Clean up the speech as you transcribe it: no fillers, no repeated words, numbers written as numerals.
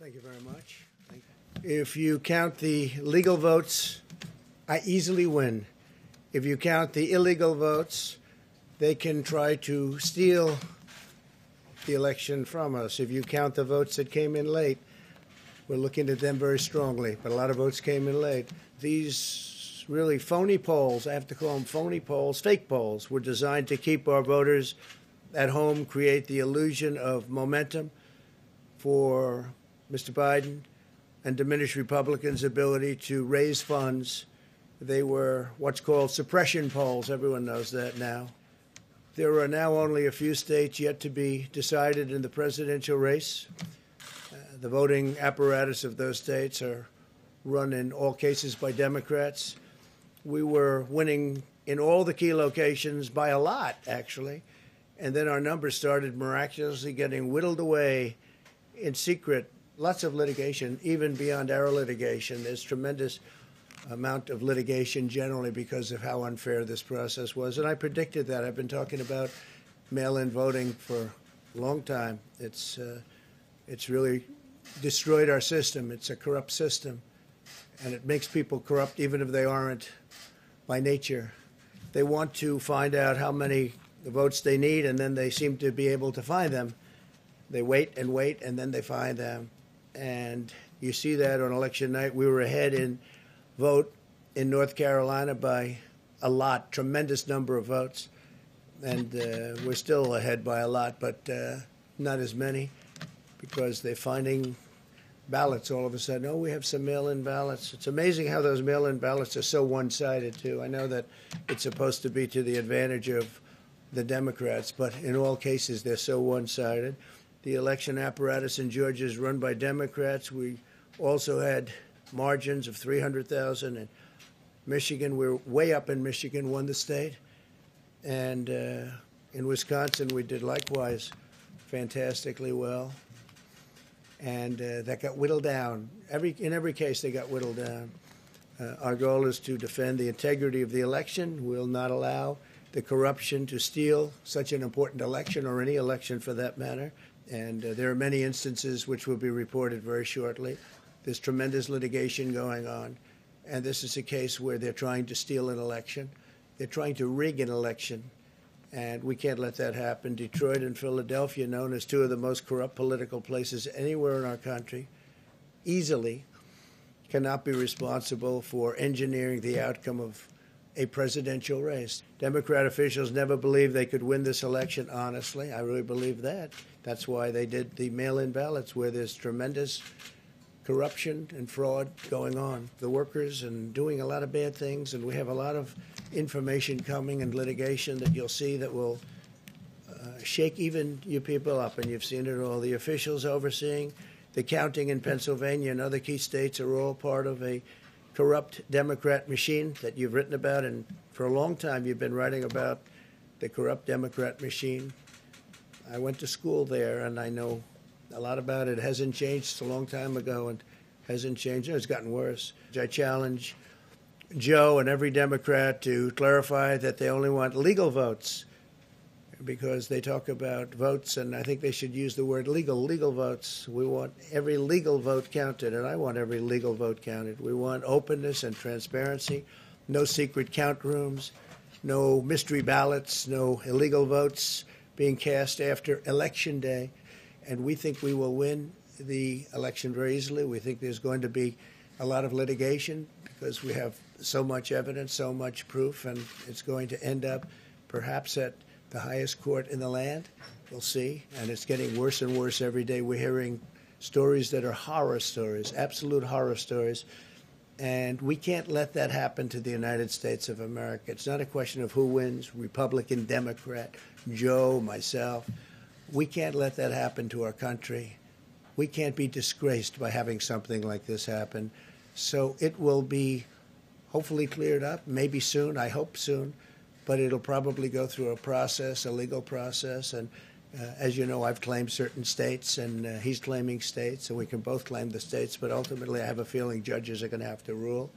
Thank you very much. If you count the legal votes, I easily win. If you count the illegal votes, they can try to steal the election from us. If you count the votes that came in late, we're looking at them very strongly, but a lot of votes came in late. These really phony polls, I have to call them phony polls, fake polls, were designed to keep our voters at home, create the illusion of momentum for Mr. Biden, and diminish Republicans' ability to raise funds. They were what's called suppression polls. Everyone knows that now. There are now only a few states yet to be decided in the presidential race. The voting apparatus of those states are run in all cases by Democrats. We were winning in all the key locations by a lot, actually. And then our numbers started miraculously getting whittled away in secret. Lots of litigation, even beyond our litigation. There's tremendous amount of litigation generally because of how unfair this process was. And I predicted that. I've been talking about mail-in voting for a long time. It's really destroyed our system. It's a corrupt system. And it makes people corrupt even if they aren't by nature. They want to find out how many votes they need, and then they seem to be able to find them. They wait, and then they find them. And you see that on election night. We were ahead in vote in North Carolina by a lot, tremendous number of votes. And we're still ahead by a lot, but not as many because they're finding ballots all of a sudden. Oh, we have some mail-in ballots. It's amazing how those mail-in ballots are so one-sided, too. I know that it's supposed to be to the advantage of the Democrats, but in all cases, they're so one-sided. The election apparatus in Georgia is run by Democrats. We also had margins of 300,000 in Michigan. We're way up in Michigan, won the state. And in Wisconsin, we did likewise fantastically well. And that got whittled down. In every case, they got whittled down. Our goal is to defend the integrity of the election. We'll not allow the corruption to steal such an important election, or any election for that matter. And there are many instances which will be reported very shortly. There's tremendous litigation going on. And this is a case where they're trying to steal an election. They're trying to rig an election. And we can't let that happen. Detroit and Philadelphia, known as two of the most corrupt political places anywhere in our country, easily cannot be responsible for engineering the outcome of a presidential race. Democrat officials never believed they could win this election honestly. I really believe that. That's why they did the mail-in ballots, where there's tremendous corruption and fraud going on. The workers and doing a lot of bad things, and we have a lot of information coming and litigation that you'll see that will shake even you people up, and you've seen it all. The officials overseeing the counting in Pennsylvania and other key states are all part of a corrupt Democrat machine that you've written about, and for a long time you've been writing about the corrupt Democrat machine. I went to school there, and I know a lot about it. It hasn't changed. It's a long time ago, and hasn't changed. It's gotten worse. I challenge Joe and every Democrat to clarify that they only want legal votes, because they talk about votes, and I think they should use the word legal votes. We want every legal vote counted, and I want every legal vote counted. We want openness and transparency, no secret count rooms, no mystery ballots, no illegal votes being cast after Election Day. And we think we will win the election very easily. We think there's going to be a lot of litigation because we have so much evidence, so much proof, and it's going to end up perhaps at the highest court in the land. We'll see. And it's getting worse and worse every day. We're hearing stories that are horror stories, absolute horror stories. And we can't let that happen to the United States of America. It's not a question of who wins, Republican, Democrat, Joe, myself. We can't let that happen to our country. We can't be disgraced by having something like this happen. So it will be hopefully cleared up, maybe soon, I hope soon. But it'll probably go through a process, a legal process. And as you know, I've claimed certain states, and he's claiming states, and we can both claim the states. But ultimately, I have a feeling judges are going to have to rule.